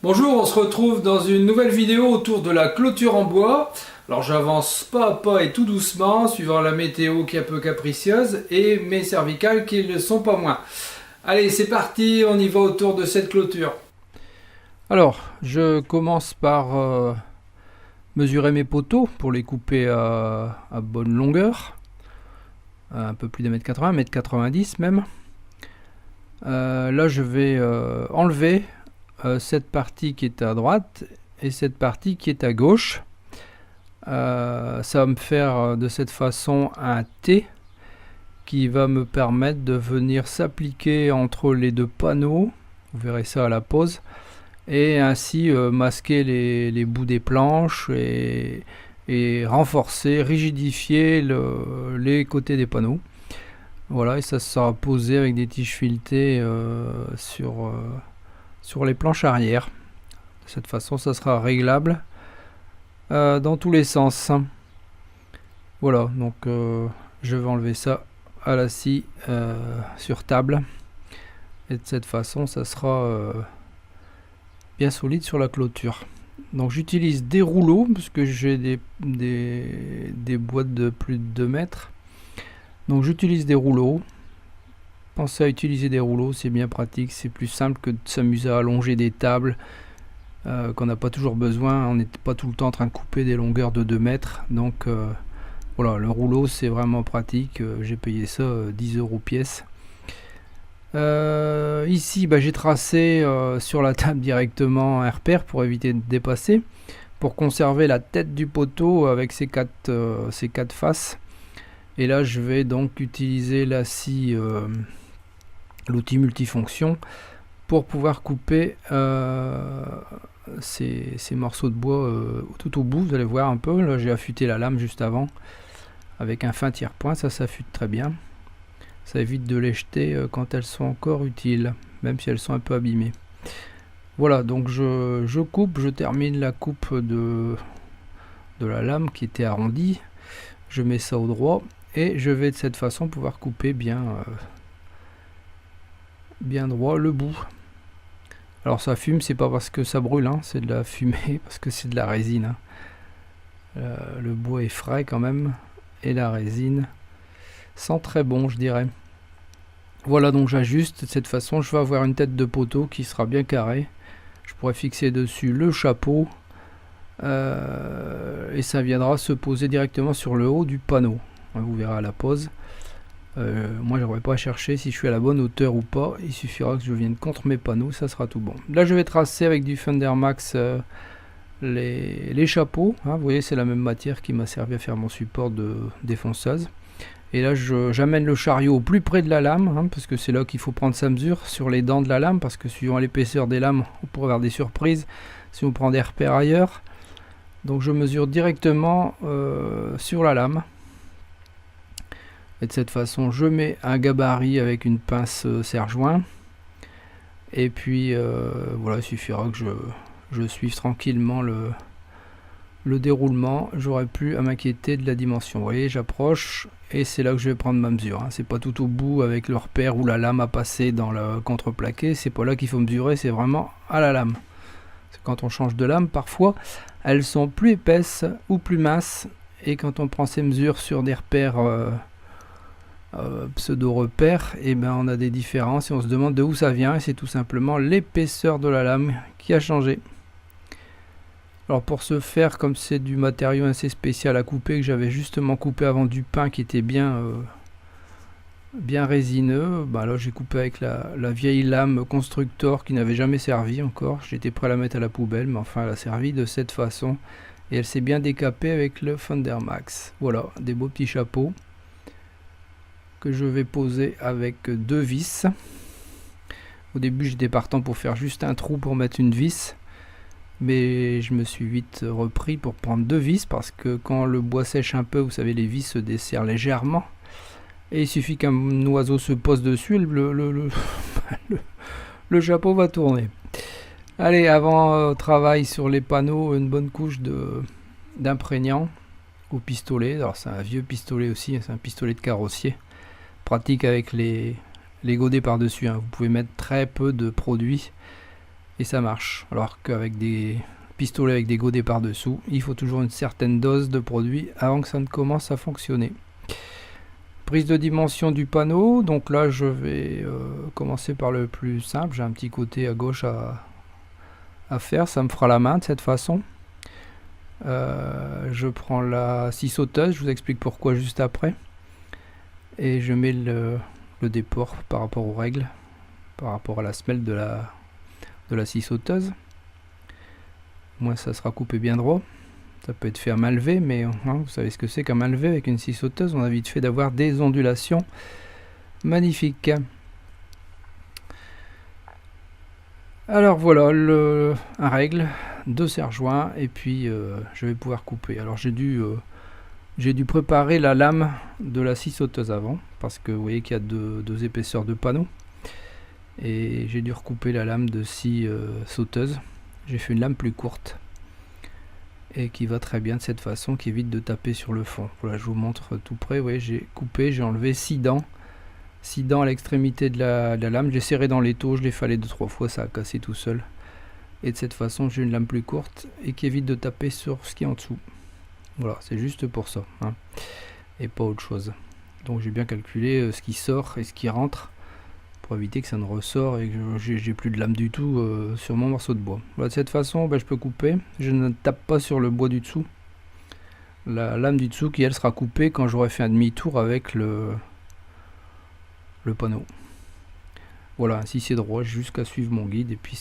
Bonjour, on se retrouve dans une nouvelle vidéo autour de la clôture en bois. Alors j'avance pas à pas et tout doucement, suivant la météo qui est un peu capricieuse et mes cervicales qui ne le sont pas moins. Allez, c'est parti, on y va autour de cette clôture. Alors, je commence par mesurer mes poteaux pour les couper à bonne longueur. Un peu plus d'1,80 m, 1,90 m même. Là, je vais enlever cette partie qui est à droite et cette partie qui est à gauche. Ça va me faire de cette façon un T qui va me permettre de venir s'appliquer entre les deux panneaux. Vous verrez ça à la pause. Et ainsi masquer les bouts des planches et renforcer, rigidifier les côtés des panneaux. Voilà, et ça sera posé avec des tiges filetées sur les planches arrière. De cette façon, ça sera réglable dans tous les sens. Voilà, donc je vais enlever ça à la scie sur table. Et de cette façon, ça sera bien solide sur la clôture. Donc j'utilise des rouleaux, puisque j'ai des boîtes de plus de 2 mètres. Donc j'utilise des rouleaux. Pensez à utiliser des rouleaux, c'est bien pratique, c'est plus simple que de s'amuser à allonger des tables qu'on n'a pas toujours besoin. On n'est pas tout le temps en train de couper des longueurs de 2 mètres. Donc voilà, le rouleau c'est vraiment pratique. J'ai payé ça 10 € pièce. Ici j'ai tracé sur la table directement un repère pour éviter de dépasser, pour conserver la tête du poteau avec ses quatre faces. Et là je vais donc utiliser la scie, l'outil multifonction, pour pouvoir couper ces morceaux de bois tout au bout. Vous allez voir un peu, là j'ai affûté la lame juste avant avec un fin tiers-point, ça s'affûte très bien. Ça évite de les jeter quand elles sont encore utiles, même si elles sont un peu abîmées. Voilà, donc je coupe, je termine la coupe de la lame qui était arrondie. Je mets ça au droit et je vais de cette façon pouvoir couper bien droit le bout. Alors ça fume, c'est pas parce que ça brûle, hein, c'est de la fumée, parce que c'est de la résine. Le bois est frais quand même, et la résine sent très bon, je dirais. Voilà, donc j'ajuste de cette façon, je vais avoir une tête de poteau qui sera bien carrée. Je pourrais fixer dessus le chapeau et ça viendra se poser directement sur le haut du panneau. Vous verrez à la pause. Moi, je n'aurai pas à chercher si je suis à la bonne hauteur ou pas. Il suffira que je vienne contre mes panneaux, ça sera tout bon. Là, je vais tracer avec du Thunder Max les chapeaux. Vous voyez, c'est la même matière qui m'a servi à faire mon support de défonceuse. Et là j'amène le chariot au plus près de la lame, parce que c'est là qu'il faut prendre sa mesure sur les dents de la lame, parce que suivant l'épaisseur des lames on pourrait avoir des surprises si on prend des repères ailleurs. Donc je mesure directement sur la lame, et de cette façon je mets un gabarit avec une pince serre-joint, et puis voilà, il suffira que je suive tranquillement le déroulement. J'aurais plus à m'inquiéter de la dimension. Vous voyez, j'approche et c'est là que je vais prendre ma mesure. C'est pas tout au bout avec le repère où la lame a passé dans le contreplaqué. C'est pas là qu'il faut mesurer, c'est vraiment à la lame. Quand on change de lame, parfois elles sont plus épaisses ou plus minces, et quand on prend ces mesures sur des repères pseudo-repères, et on a des différences et on se demande de où ça vient, et c'est tout simplement l'épaisseur de la lame qui a changé. Alors pour ce faire, comme c'est du matériau assez spécial à couper, que j'avais justement coupé avant du pin qui était bien résineux, là j'ai coupé avec la vieille lame constructeur qui n'avait jamais servi encore. J'étais prêt à la mettre à la poubelle, mais enfin elle a servi de cette façon. Et elle s'est bien décapée avec le Thunder Max. Voilà, des beaux petits chapeaux que je vais poser avec 2 vis. Au début j'étais partant pour faire juste un trou pour mettre une vis, mais je me suis vite repris pour prendre 2 vis, parce que quand le bois sèche un peu, vous savez, les vis se desserrent légèrement, et il suffit qu'un oiseau se pose dessus et le chapeau va tourner. Allez, avant travail sur les panneaux, une bonne couche d'imprégnant au pistolet. Alors c'est un vieux pistolet aussi, c'est un pistolet de carrossier, pratique avec les godets par dessus. Vous pouvez mettre très peu de produits et ça marche. Alors qu'avec des pistolets avec des godets par dessous, il faut toujours une certaine dose de produit avant que ça ne commence à fonctionner. Prise de dimension du panneau, donc là je vais commencer par le plus simple. J'ai un petit côté à gauche à faire, ça me fera la main de cette façon. Je prends la scie sauteuse, je vous explique pourquoi juste après, et je mets le déport par rapport aux règles, par rapport à la semelle de la scie sauteuse. Moi ça sera coupé bien droit. Ça peut être fait à main levée, mais vous savez ce que c'est qu'à main levée avec une scie sauteuse, on a vite fait d'avoir des ondulations magnifiques. Alors voilà, un règle, 2 serre-joints, et puis je vais pouvoir couper. Alors j'ai dû préparer la lame de la scie sauteuse avant, parce que vous voyez qu'il y a deux épaisseurs de panneau, et j'ai dû recouper la lame de scie sauteuse. J'ai fait une lame plus courte et qui va très bien de cette façon, qui évite de taper sur le fond. Voilà, je vous montre tout près. Vous voyez, j'ai coupé, j'ai enlevé 6 dents à l'extrémité de la lame. J'ai serré dans l'étau, je l'ai fallé 2-3 fois, ça a cassé tout seul. Et de cette façon, j'ai une lame plus courte et qui évite de taper sur ce qui est en dessous. Voilà, c'est juste pour ça, hein, et pas autre chose. Donc j'ai bien calculé ce qui sort et ce qui rentre, pour éviter que ça ne ressort et que j'ai plus de lame du tout sur mon morceau de bois. Voilà, de cette façon, je peux couper. Je ne tape pas sur le bois du dessous. La lame du dessous qui elle sera coupée quand j'aurai fait un demi-tour avec le panneau. Voilà, ainsi c'est droit jusqu'à suivre mon guide, et puis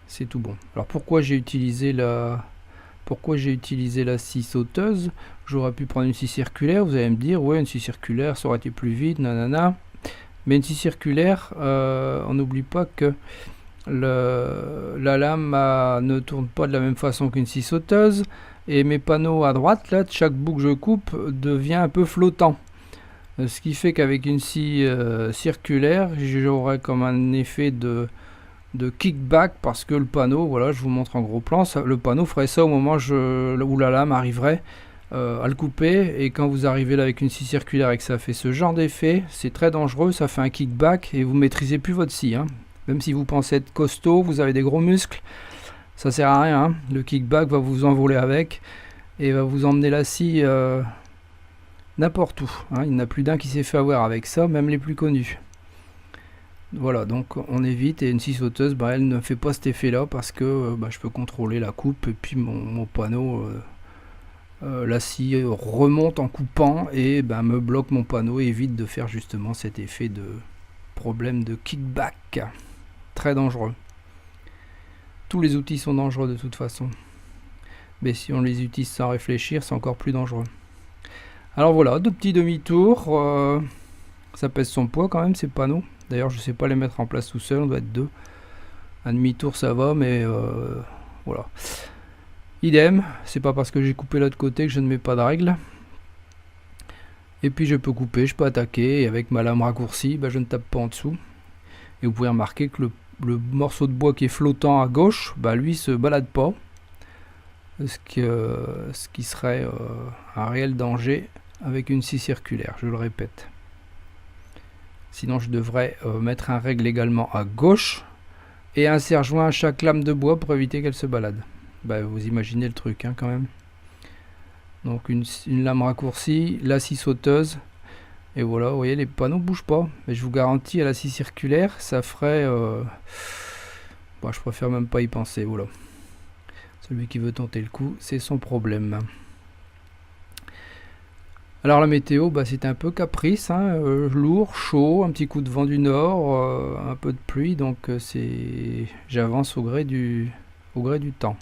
c'est tout bon. Alors pourquoi j'ai utilisé la scie sauteuse? J'aurais pu prendre une scie circulaire. Vous allez me dire, ouais, une scie circulaire ça aurait été plus vite, nanana. Mais une scie circulaire, on n'oublie pas que la lame ne tourne pas de la même façon qu'une scie sauteuse, et mes panneaux à droite, là, de chaque bout que je coupe devient un peu flottant. Ce qui fait qu'avec une scie circulaire, j'aurai comme un effet de kickback, parce que le panneau, voilà, je vous montre en gros plan, le panneau ferait ça au moment où la lame arriverait à le couper, et quand vous arrivez là avec une scie circulaire et que ça fait ce genre d'effet, c'est très dangereux, ça fait un kickback et vous maîtrisez plus votre scie, hein. Même si vous pensez être costaud, vous avez des gros muscles, ça sert à rien, hein. Le kickback va vous envoler avec et va vous emmener la scie n'importe où, hein. Il n'y en a plus d'un qui s'est fait avoir avec ça, même les plus connus. Voilà, donc on évite, et une scie sauteuse, elle ne fait pas cet effet là, parce que je peux contrôler la coupe, et puis mon panneau, la scie remonte en coupant et me bloque mon panneau et évite de faire justement cet effet de problème de kickback. Très dangereux. Tous les outils sont dangereux de toute façon, mais si on les utilise sans réfléchir, c'est encore plus dangereux. Alors voilà, 2 petits demi-tours, ça pèse son poids quand même ces panneaux. D'ailleurs je sais pas les mettre en place tout seul, on doit être 2. Un demi-tour ça va, mais voilà. Idem, c'est pas parce que j'ai coupé l'autre côté que je ne mets pas de règle. Et puis je peux couper, je peux attaquer, et avec ma lame raccourcie, je ne tape pas en dessous. Et vous pouvez remarquer que le morceau de bois qui est flottant à gauche, lui se balade pas. Ce qui serait un réel danger avec une scie circulaire, je le répète. Sinon je devrais mettre un règle également à gauche et un serre-joint à chaque lame de bois pour éviter qu'elle se balade. Vous imaginez le truc, hein, quand même. Donc une lame raccourcie, la scie sauteuse, et voilà, vous voyez, les panneaux bougent pas. Mais je vous garantis, à la scie circulaire, ça ferait... je préfère même pas y penser, voilà. Celui qui veut tenter le coup, c'est son problème. Alors la météo, c'est un peu caprice, hein, lourd, chaud, un petit coup de vent du nord, un peu de pluie, donc j'avance au gré du temps.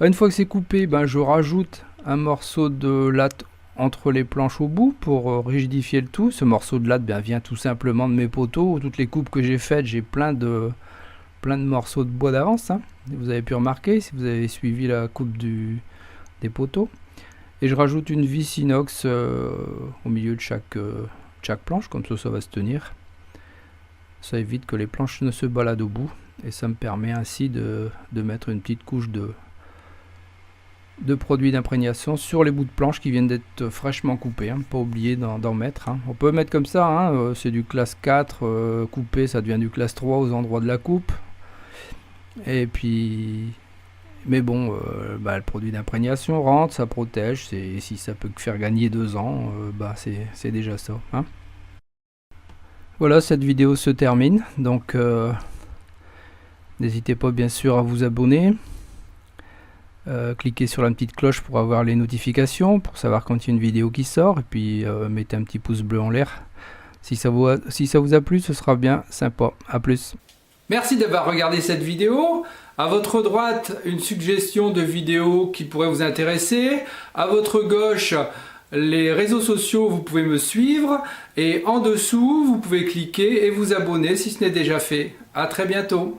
Une fois que c'est coupé, je rajoute un morceau de latte entre les planches au bout pour rigidifier le tout. Ce morceau de latte vient tout simplement de mes poteaux. Toutes les coupes que j'ai faites, j'ai plein de morceaux de bois d'avance, hein. Vous avez pu remarquer si vous avez suivi la coupe des poteaux. Et je rajoute une vis inox au milieu de chaque planche, comme ça va se tenir. Ça évite que les planches ne se baladent au bout, et ça me permet ainsi de mettre une petite couche de produit d'imprégnation sur les bouts de planche qui viennent d'être fraîchement coupés, hein. Pas oublier d'en mettre, hein. On peut mettre comme ça, hein, c'est du classe 4 coupé, ça devient du classe 3 aux endroits de la coupe. Et puis, mais bon, le produit d'imprégnation rentre, ça protège. Si ça peut que faire gagner 2 ans, c'est déjà ça. Hein. Voilà, cette vidéo se termine. Donc, n'hésitez pas bien sûr à vous abonner. Cliquez sur la petite cloche pour avoir les notifications, pour savoir quand il y a une vidéo qui sort. Et puis, mettez un petit pouce bleu en l'air. Si ça vous a plu, ce sera bien sympa. A plus. Merci d'avoir regardé cette vidéo. À votre droite, une suggestion de vidéo qui pourrait vous intéresser. À votre gauche, les réseaux sociaux, vous pouvez me suivre. Et en dessous, vous pouvez cliquer et vous abonner si ce n'est déjà fait. À très bientôt.